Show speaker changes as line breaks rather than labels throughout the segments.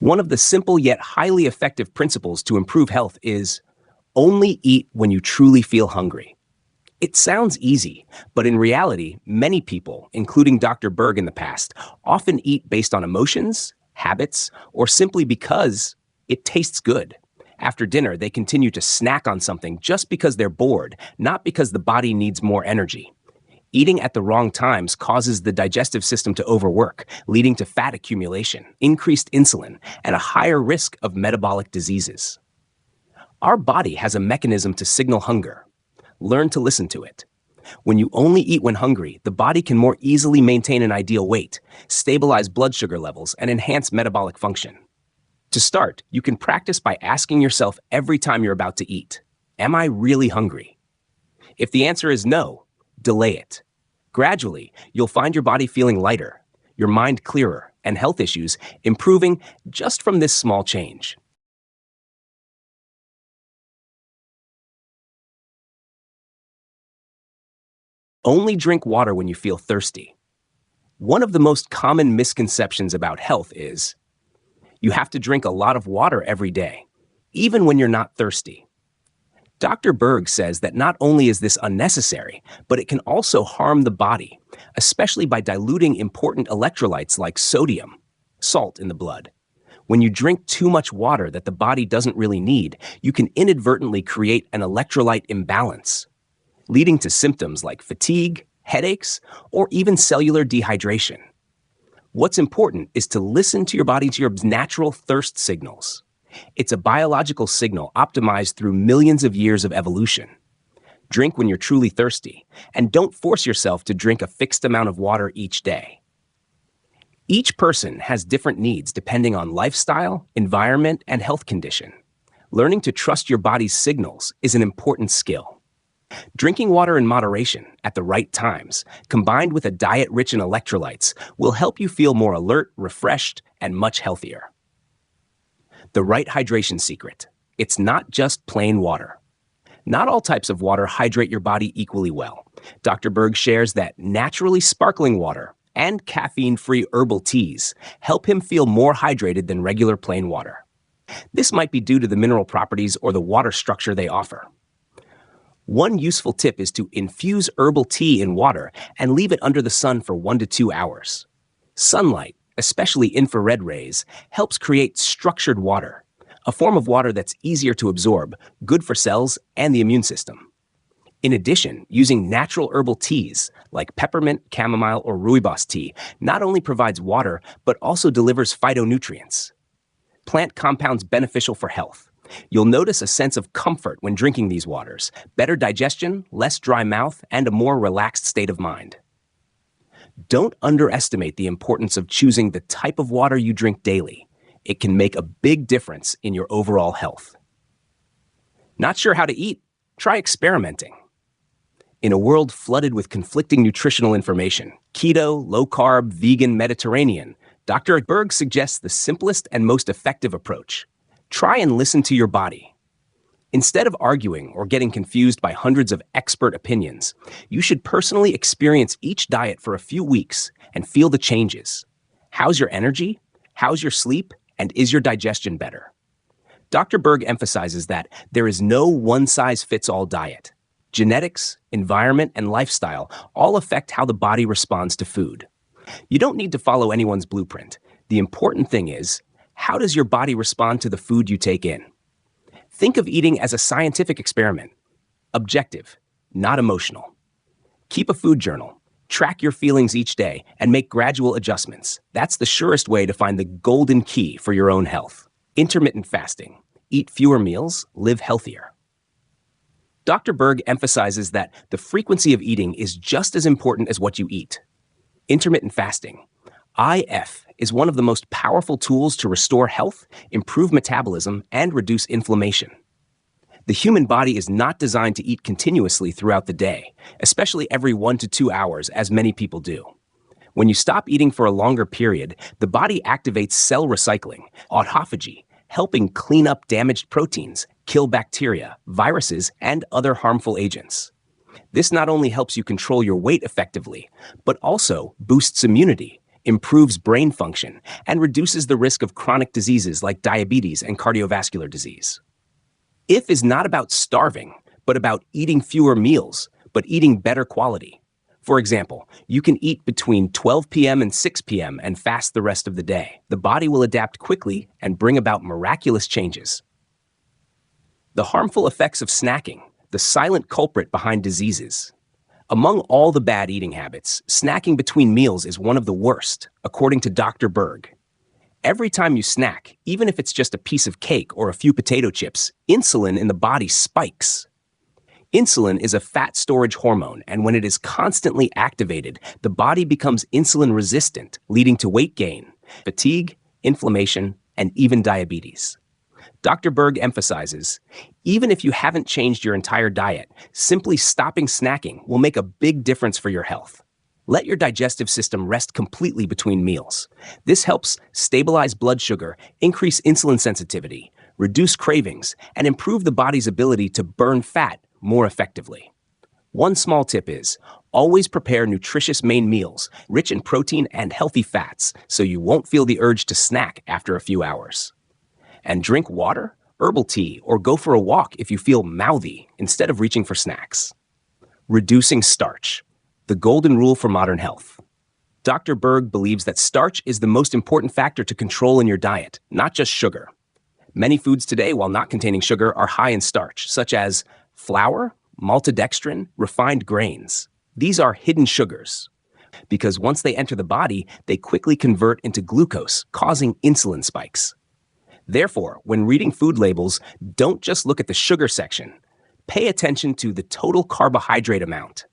One of the simple yet highly effective principles to improve health is only eat when you truly feel hungry. It sounds easy, but in reality, many people, including Dr. Berg in the past, often eat based on emotions, habits, or simply because it tastes good. After dinner, they continue to snack on something just because they're bored, not because the body needs more energy. Eating at the wrong times causes the digestive system to overwork, leading to fat accumulation, increased insulin, and a higher risk of metabolic diseases. Our body has a mechanism to signal hunger. Learn to listen to it. When you only eat when hungry, the body can more easily maintain an ideal weight, stabilize blood sugar levels, and enhance metabolic function. To start, you can practice by asking yourself every time you're about to eat, am I really hungry? If the answer is no, delay it. Gradually, you'll find your body feeling lighter, your mind clearer, and health issues improving just from this small change. Only drink water when you feel thirsty. One of the most common misconceptions about health is you have to drink a lot of water every day, even when you're not thirsty. Dr. Berg says that not only is this unnecessary, but it can also harm the body, especially by diluting important electrolytes like sodium, salt in the blood. When you drink too much water that the body doesn't really need, you can inadvertently create an electrolyte imbalance, leading to symptoms like fatigue, headaches, or even cellular dehydration. What's important is to listen to your body's natural thirst signals. It's a biological signal optimized through millions of years of evolution. Drink when you're truly thirsty, and don't force yourself to drink a fixed amount of water each day. Each person has different needs depending on lifestyle, environment, and health condition. Learning to trust your body's signals is an important skill. Drinking water in moderation at the right times, combined with a diet rich in electrolytes, will help you feel more alert, refreshed, and much healthier. The right hydration secret. It's not just plain water. Not all types of water hydrate your body equally well. Dr. Berg shares that naturally sparkling water and caffeine-free herbal teas help him feel more hydrated than regular plain water. This might be due to the mineral properties or the water structure they offer. One useful tip is to infuse herbal tea in water and leave it under the sun for 1 to 2 hours. Sunlight, especially infrared rays, helps create structured water, a form of water that's easier to absorb, good for cells and the immune system. In addition, using natural herbal teas like peppermint, chamomile, or rooibos tea not only provides water, but also delivers phytonutrients, plant compounds beneficial for health. You'll notice a sense of comfort when drinking these waters, better digestion, less dry mouth, and a more relaxed state of mind. Don't underestimate the importance of choosing the type of water you drink daily. It can make a big difference in your overall health. Not sure how to eat? Try experimenting. In a world flooded with conflicting nutritional information, keto, low-carb, vegan, Mediterranean, Dr. Berg suggests the simplest and most effective approach. Try and listen to your body. Instead of arguing or getting confused by hundreds of expert opinions, you should personally experience each diet for a few weeks and feel the changes. How's your energy? How's your sleep? And is your digestion better? Dr. Berg emphasizes that there is no one-size-fits-all diet. Genetics, environment, and lifestyle all affect how the body responds to food. You don't need to follow anyone's blueprint. The important thing is, how does your body respond to the food you take in? Think of eating as a scientific experiment. Objective, not emotional. Keep a food journal. Track your feelings each day and make gradual adjustments. That's the surest way to find the golden key for your own health. Intermittent fasting. Eat fewer meals, live healthier. Dr. Berg emphasizes that the frequency of eating is just as important as what you eat. Intermittent fasting, IF, is one of the most powerful tools to restore health, improve metabolism, and reduce inflammation. The human body is not designed to eat continuously throughout the day, especially every 1 to 2 hours, as many people do. When you stop eating for a longer period, the body activates cell recycling, autophagy, helping clean up damaged proteins, kill bacteria, viruses, and other harmful agents. This not only helps you control your weight effectively, but also boosts immunity, improves brain function, and reduces the risk of chronic diseases like diabetes and cardiovascular disease. If is not about starving, but about eating fewer meals, but eating better quality. For example, you can eat between 12 p.m. and 6 p.m. and fast the rest of the day. The body will adapt quickly and bring about miraculous changes. The harmful effects of snacking, the silent culprit behind diseases. Among all the bad eating habits, snacking between meals is one of the worst, according to Dr. Berg. Every time you snack, even if it's just a piece of cake or a few potato chips, insulin in the body spikes. Insulin is a fat storage hormone, and when it is constantly activated, the body becomes insulin resistant, leading to weight gain, fatigue, inflammation, and even diabetes. Dr. Berg emphasizes, even if you haven't changed your entire diet, simply stopping snacking will make a big difference for your health. Let your digestive system rest completely between meals. This helps stabilize blood sugar, increase insulin sensitivity, reduce cravings, and improve the body's ability to burn fat more effectively. One small tip is, always prepare nutritious main meals, rich in protein and healthy fats, so you won't feel the urge to snack after a few hours. And drink water, herbal tea, or go for a walk if you feel mouthy instead of reaching for snacks. Reducing starch, the golden rule for modern health. Dr. Berg believes that starch is the most important factor to control in your diet, not just sugar. Many foods today, while not containing sugar, are high in starch, such as flour, maltodextrin, refined grains. These are hidden sugars, because once they enter the body, they quickly convert into glucose, causing insulin spikes. Therefore, when reading food labels, don't just look at the sugar section. Pay attention to the total carbohydrate amount.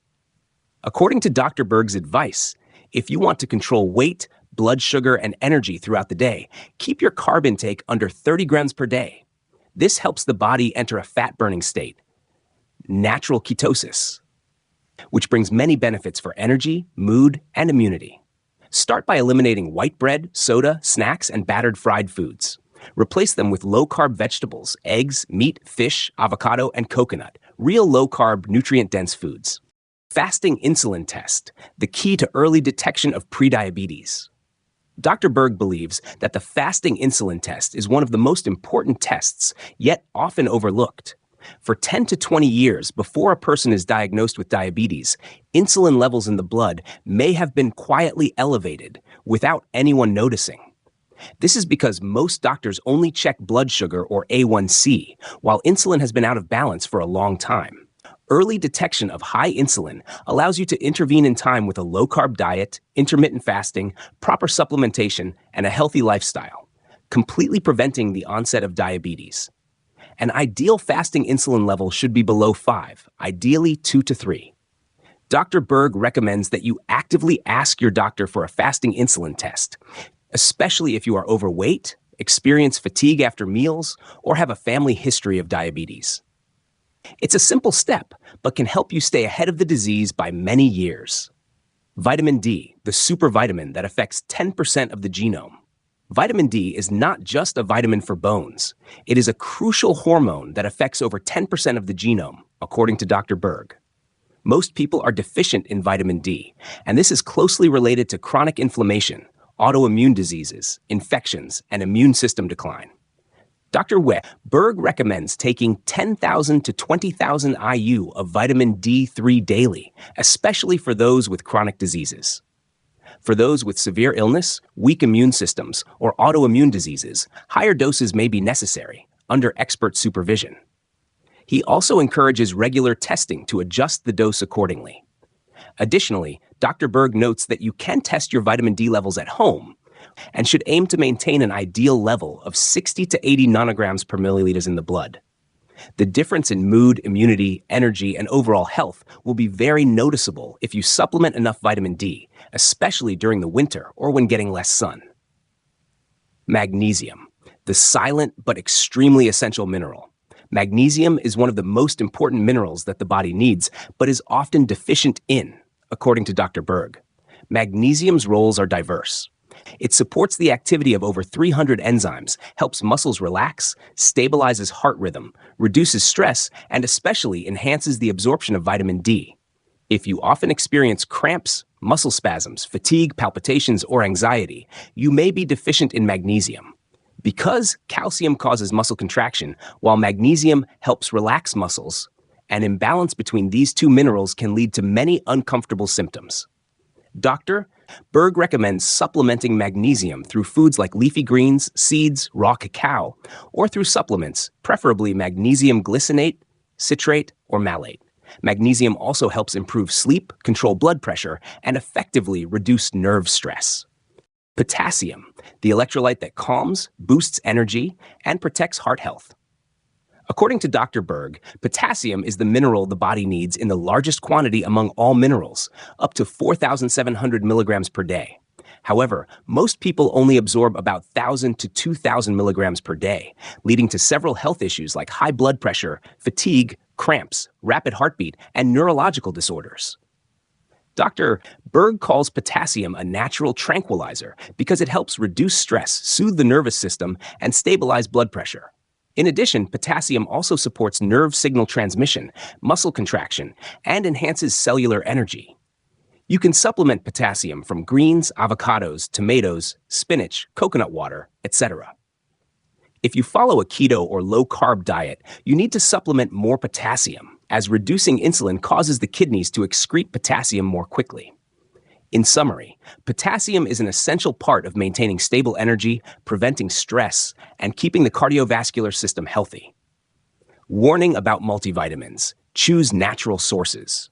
According to Dr. Berg's advice, if you want to control weight, blood sugar, and energy throughout the day, keep your carb intake under 30 grams per day. This helps the body enter a fat-burning state, natural ketosis, which brings many benefits for energy, mood, and immunity. Start by eliminating white bread, soda, snacks, and battered fried foods. Replace them with low-carb vegetables, eggs, meat, fish, avocado, and coconut, real low-carb, nutrient-dense foods. Fasting insulin test, the key to early detection of prediabetes. Dr. Berg believes that the fasting insulin test is one of the most important tests, yet often overlooked. For 10 to 20 years before a person is diagnosed with diabetes, insulin levels in the blood may have been quietly elevated without anyone noticing. This is because most doctors only check blood sugar or A1C, while insulin has been out of balance for a long time. Early detection of high insulin allows you to intervene in time with a low-carb diet, intermittent fasting, proper supplementation, and a healthy lifestyle, completely preventing the onset of diabetes. An ideal fasting insulin level should be below 5, ideally 2 to 3. Dr. Berg recommends that you actively ask your doctor for a fasting insulin test, especially if you are overweight, experience fatigue after meals, or have a family history of diabetes. It's a simple step, but can help you stay ahead of the disease by many years. Vitamin D, the supervitamin that affects 10% of the genome. Vitamin D is not just a vitamin for bones. It is a crucial hormone that affects over 10% of the genome, according to Dr. Berg. Most people are deficient in vitamin D, and this is closely related to chronic inflammation, autoimmune diseases, infections, and immune system decline. Dr. Berg recommends taking 10,000 to 20,000 IU of vitamin D3 daily, especially for those with chronic diseases. For those with severe illness, weak immune systems, or autoimmune diseases, higher doses may be necessary, under expert supervision. He also encourages regular testing to adjust the dose accordingly. Additionally, Dr. Berg notes that you can test your vitamin D levels at home and should aim to maintain an ideal level of 60 to 80 nanograms per milliliters in the blood. The difference in mood, immunity, energy, and overall health will be very noticeable if you supplement enough vitamin D, especially during the winter or when getting less sun. Magnesium, the silent but extremely essential mineral. Magnesium is one of the most important minerals that the body needs, but is often deficient in, according to Dr. Berg. Magnesium's roles are diverse. It supports the activity of over 300 enzymes, helps muscles relax, stabilizes heart rhythm, reduces stress, and especially enhances the absorption of vitamin D. If you often experience cramps, muscle spasms, fatigue, palpitations, or anxiety, you may be deficient in magnesium. Because calcium causes muscle contraction, while magnesium helps relax muscles, an imbalance between these two minerals can lead to many uncomfortable symptoms. Dr. Berg recommends supplementing magnesium through foods like leafy greens, seeds, raw cacao, or through supplements, preferably magnesium glycinate, citrate, or malate. Magnesium also helps improve sleep, control blood pressure, and effectively reduce nerve stress. Potassium, the electrolyte that calms, boosts energy, and protects heart health. According to Dr. Berg, potassium is the mineral the body needs in the largest quantity among all minerals, up to 4,700 milligrams per day. However, most people only absorb about 1,000 to 2,000 milligrams per day, leading to several health issues like high blood pressure, fatigue, cramps, rapid heartbeat, and neurological disorders. Dr. Berg calls potassium a natural tranquilizer because it helps reduce stress, soothe the nervous system, and stabilize blood pressure. In addition, potassium also supports nerve signal transmission, muscle contraction, and enhances cellular energy. You can supplement potassium from greens, avocados, tomatoes, spinach, coconut water, etc. If you follow a keto or low-carb diet, you need to supplement more potassium, as reducing insulin causes the kidneys to excrete potassium more quickly. In summary, potassium is an essential part of maintaining stable energy, preventing stress, and keeping the cardiovascular system healthy. Warning about multivitamins. Choose natural sources.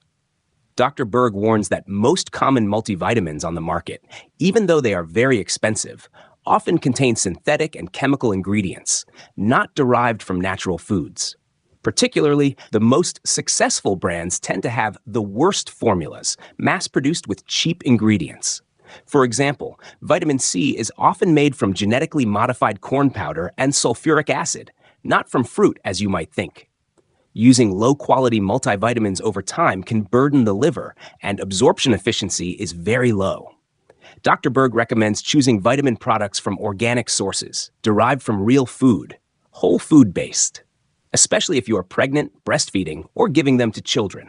Dr. Berg warns that most common multivitamins on the market, even though they are very expensive, often contain synthetic and chemical ingredients, not derived from natural foods. Particularly, the most successful brands tend to have the worst formulas, mass-produced with cheap ingredients. For example, vitamin C is often made from genetically modified corn powder and sulfuric acid, not from fruit as you might think. Using low-quality multivitamins over time can burden the liver, and absorption efficiency is very low. Dr. Berg recommends choosing vitamin products from organic sources, derived from real food, whole food-based, especially if you are pregnant, breastfeeding, or giving them to children.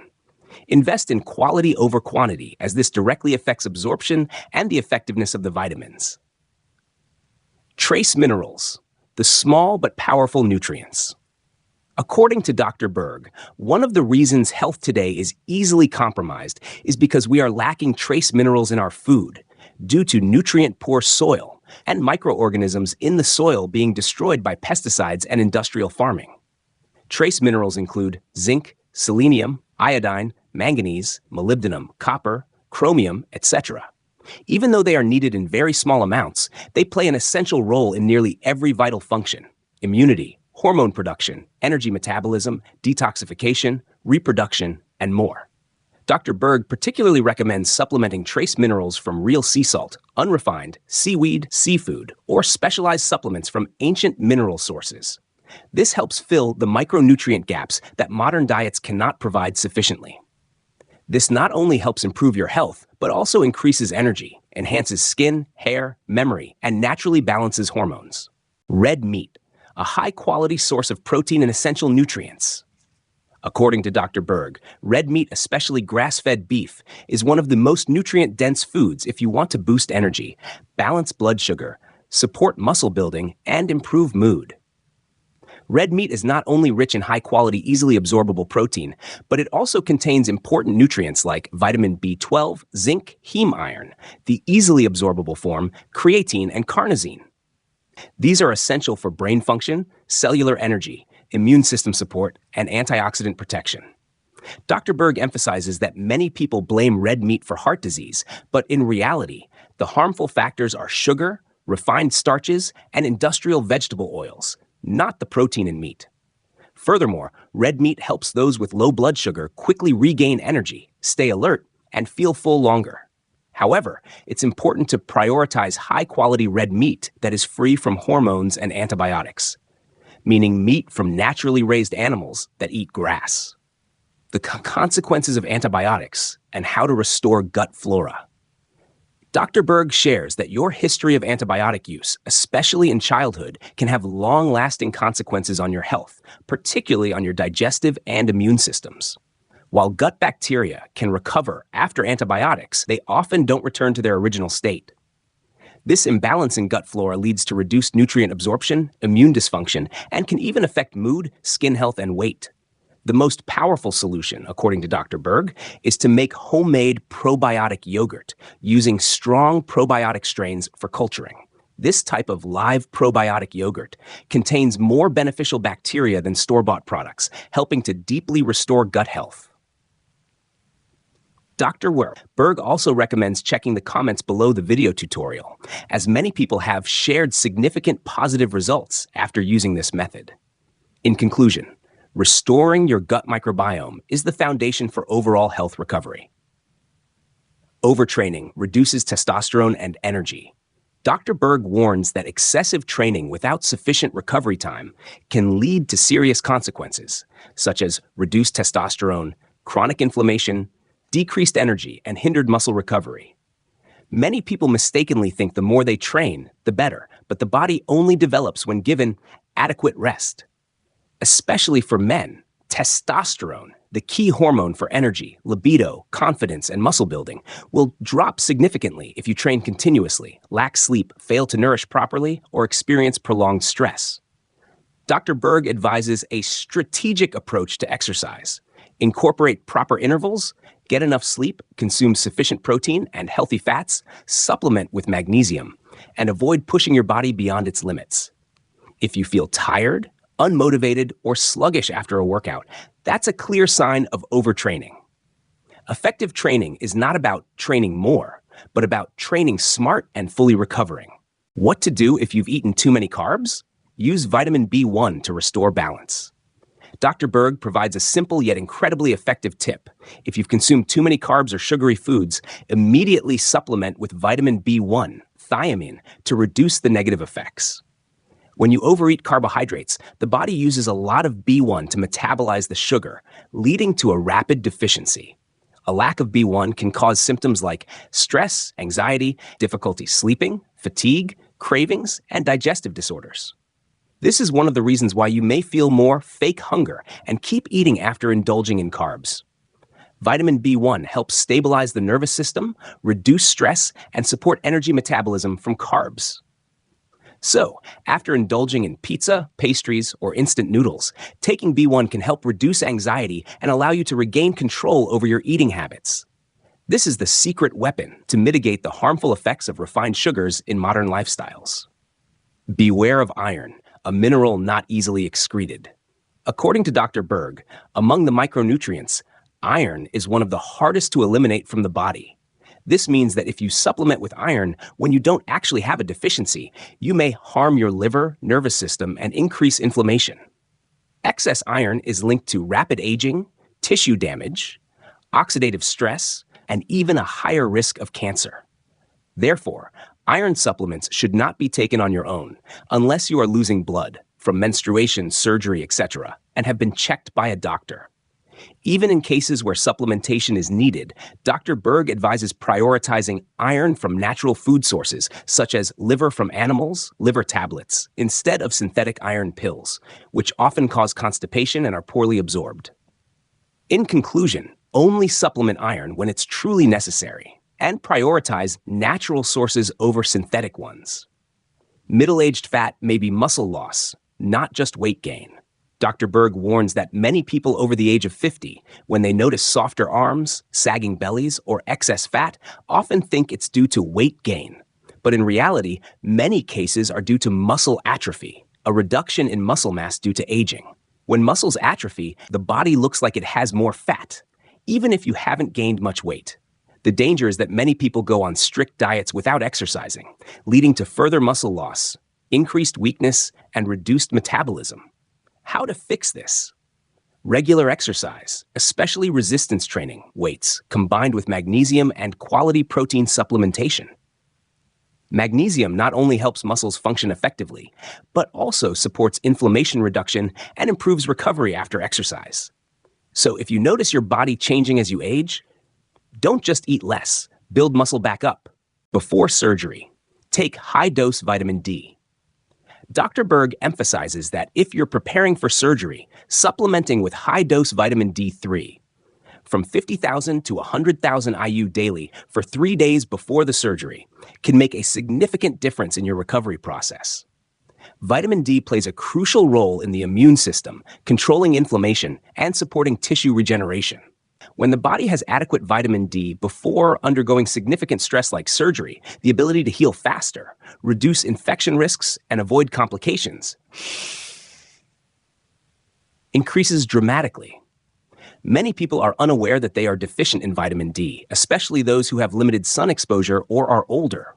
Invest in quality over quantity, as this directly affects absorption and the effectiveness of the vitamins. Trace minerals, the small but powerful nutrients. According to Dr. Berg, one of the reasons health today is easily compromised is because we are lacking trace minerals in our food due to nutrient-poor soil and microorganisms in the soil being destroyed by pesticides and industrial farming. Trace minerals include zinc, selenium, iodine, manganese, molybdenum, copper, chromium, etc. Even though they are needed in very small amounts, they play an essential role in nearly every vital function: immunity, hormone production, energy metabolism, detoxification, reproduction, and more. Dr. Berg particularly recommends supplementing trace minerals from real sea salt, unrefined, seaweed, seafood, or specialized supplements from ancient mineral sources. This helps fill the micronutrient gaps that modern diets cannot provide sufficiently. This not only helps improve your health, but also increases energy, enhances skin, hair, memory, and naturally balances hormones. Red meat, a high-quality source of protein and essential nutrients. According to Dr. Berg, red meat, especially grass-fed beef, is one of the most nutrient-dense foods if you want to boost energy, balance blood sugar, support muscle building, and improve mood. Red meat is not only rich in high-quality, easily absorbable protein, but it also contains important nutrients like vitamin B12, zinc, heme iron, the easily absorbable form, creatine, and carnosine. These are essential for brain function, cellular energy, immune system support, and antioxidant protection. Dr. Berg emphasizes that many people blame red meat for heart disease, but in reality, the harmful factors are sugar, refined starches, and industrial vegetable oils, not the protein in meat. Furthermore, red meat helps those with low blood sugar quickly regain energy, stay alert, and feel full longer. However, it's important to prioritize high-quality red meat that is free from hormones and antibiotics, meaning meat from naturally raised animals that eat grass. The consequences of antibiotics and how to restore gut flora. Dr. Berg shares that your history of antibiotic use, especially in childhood, can have long-lasting consequences on your health, particularly on your digestive and immune systems. While gut bacteria can recover after antibiotics, they often don't return to their original state. This imbalance in gut flora leads to reduced nutrient absorption, immune dysfunction, and can even affect mood, skin health, and weight. The most powerful solution, according to Dr. Berg, is to make homemade probiotic yogurt using strong probiotic strains for culturing. This type of live probiotic yogurt contains more beneficial bacteria than store-bought products, helping to deeply restore gut health. Dr. Berg also recommends checking the comments below the video tutorial, as many people have shared significant positive results after using this method. In conclusion, restoring your gut microbiome is the foundation for overall health recovery. Overtraining reduces testosterone and energy. Dr. Berg warns that excessive training without sufficient recovery time can lead to serious consequences, such as reduced testosterone, chronic inflammation, decreased energy, and hindered muscle recovery. Many people mistakenly think the more they train, the better, but the body only develops when given adequate rest. Especially for men, testosterone, the key hormone for energy, libido, confidence, and muscle building, will drop significantly if you train continuously, lack sleep, fail to nourish properly, or experience prolonged stress. Dr. Berg advises a strategic approach to exercise. Incorporate proper intervals, get enough sleep, consume sufficient protein and healthy fats, supplement with magnesium, and avoid pushing your body beyond its limits. If you feel tired, unmotivated, or sluggish after a workout, that's a clear sign of overtraining. Effective training is not about training more, but about training smart and fully recovering. What to do if you've eaten too many carbs? Use vitamin B1 to restore balance. Dr. Berg provides a simple yet incredibly effective tip. If you've consumed too many carbs or sugary foods, immediately supplement with vitamin B1, thiamine, to reduce the negative effects. When you overeat carbohydrates, the body uses a lot of B1 to metabolize the sugar, leading to a rapid deficiency. A lack of B1 can cause symptoms like stress, anxiety, difficulty sleeping, fatigue, cravings, and digestive disorders. This is one of the reasons why you may feel more fake hunger and keep eating after indulging in carbs. Vitamin B1 helps stabilize the nervous system, reduce stress, and support energy metabolism from carbs. So, after indulging in pizza, pastries, or instant noodles, taking B1 can help reduce anxiety and allow you to regain control over your eating habits. This is the secret weapon to mitigate the harmful effects of refined sugars in modern lifestyles. Beware of iron, a mineral not easily excreted. According to Dr. Berg, among the micronutrients, iron is one of the hardest to eliminate from the body. This means that if you supplement with iron when you don't actually have a deficiency, you may harm your liver, nervous system, and increase inflammation. Excess iron is linked to rapid aging, tissue damage, oxidative stress, and even a higher risk of cancer. Therefore, iron supplements should not be taken on your own unless you are losing blood from menstruation, surgery, etc., and have been checked by a doctor. Even in cases where supplementation is needed, Dr. Berg advises prioritizing iron from natural food sources, such as liver from animals, liver tablets, instead of synthetic iron pills, which often cause constipation and are poorly absorbed. In conclusion, only supplement iron when it's truly necessary, and prioritize natural sources over synthetic ones. Middle-aged fat may be muscle loss, not just weight gain. Dr. Berg warns that many people over the age of 50, when they notice softer arms, sagging bellies, or excess fat, often think it's due to weight gain. But in reality, many cases are due to muscle atrophy, a reduction in muscle mass due to aging. When muscles atrophy, the body looks like it has more fat, even if you haven't gained much weight. The danger is that many people go on strict diets without exercising, leading to further muscle loss, increased weakness, and reduced metabolism. How to fix this? Regular exercise, especially resistance training, weights, combined with magnesium and quality protein supplementation. Magnesium not only helps muscles function effectively, but also supports inflammation reduction and improves recovery after exercise. So if you notice your body changing as you age, don't just eat less, build muscle back up. Before surgery, take high-dose vitamin D. Dr. Berg emphasizes that if you're preparing for surgery, supplementing with high-dose vitamin D3. from 50,000 to 100,000 IU daily for 3 days before the surgery can make a significant difference in your recovery process. Vitamin D plays a crucial role in the immune system, controlling inflammation and supporting tissue regeneration. When the body has adequate vitamin D before undergoing significant stress like surgery, the ability to heal faster, reduce infection risks, and avoid complications increases dramatically. Many people are unaware that they are deficient in vitamin D, especially those who have limited sun exposure or are older.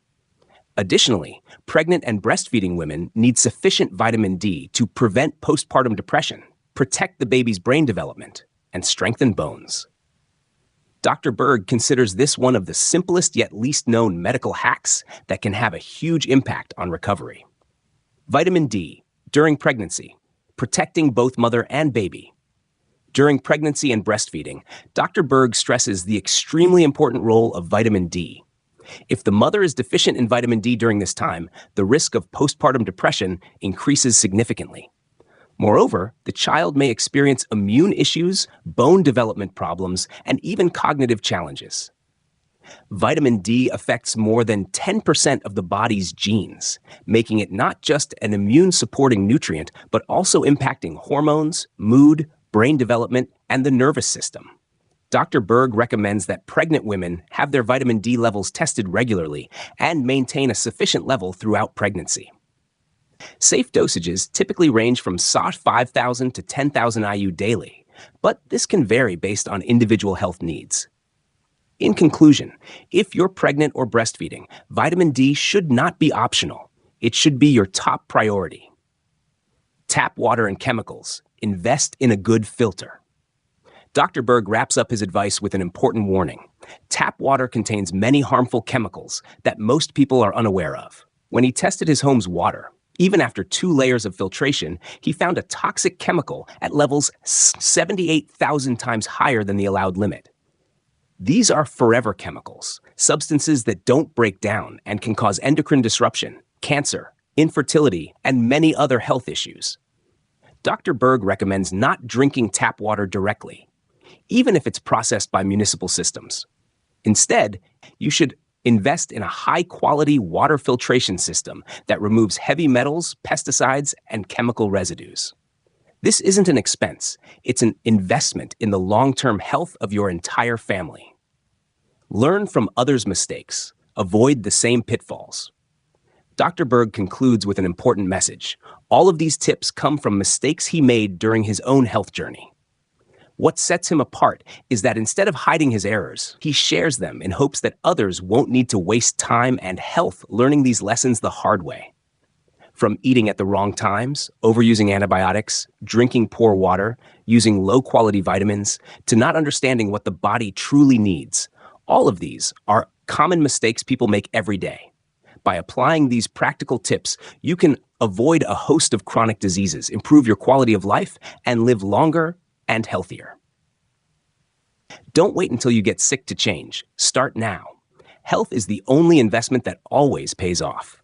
Additionally, pregnant and breastfeeding women need sufficient vitamin D to prevent postpartum depression, protect the baby's brain development, and strengthen bones. Dr. Berg considers this one of the simplest yet least known medical hacks that can have a huge impact on recovery. Vitamin D during pregnancy, protecting both mother and baby. During pregnancy and breastfeeding, Dr. Berg stresses the extremely important role of vitamin D. If the mother is deficient in vitamin D during this time, the risk of postpartum depression increases significantly. Moreover, the child may experience immune issues, bone development problems, and even cognitive challenges. Vitamin D affects more than 10% of the body's genes, making it not just an immune-supporting nutrient, but also impacting hormones, mood, brain development, and the nervous system. Dr. Berg recommends that pregnant women have their vitamin D levels tested regularly and maintain a sufficient level throughout pregnancy. Safe dosages typically range from 5,000 to 10,000 IU daily, but this can vary based on individual health needs. In conclusion, if you're pregnant or breastfeeding, vitamin D should not be optional. It should be your top priority. Tap water and chemicals. Invest in a good filter. Dr. Berg wraps up his advice with an important warning. Tap water contains many harmful chemicals that most people are unaware of. When he tested his home's water, even after 2 layers of filtration, he found a toxic chemical at levels 78,000 times higher than the allowed limit. These are forever chemicals, substances that don't break down and can cause endocrine disruption, cancer, infertility, and many other health issues. Dr. Berg recommends not drinking tap water directly, even if it's processed by municipal systems. Instead, you should invest in a high-quality water filtration system that removes heavy metals, pesticides, and chemical residues. This isn't an expense, it's an investment in the long-term health of your entire family. Learn from others' mistakes. Avoid the same pitfalls. Dr. Berg concludes with an important message. All of these tips come from mistakes he made during his own health journey. What sets him apart is that instead of hiding his errors, he shares them in hopes that others won't need to waste time and health learning these lessons the hard way. From eating at the wrong times, overusing antibiotics, drinking poor water, using low-quality vitamins, to not understanding what the body truly needs, all of these are common mistakes people make every day. By applying these practical tips, you can avoid a host of chronic diseases, improve your quality of life, and live longer and healthier. Don't wait until you get sick to change. Start now. Health is the only investment that always pays off.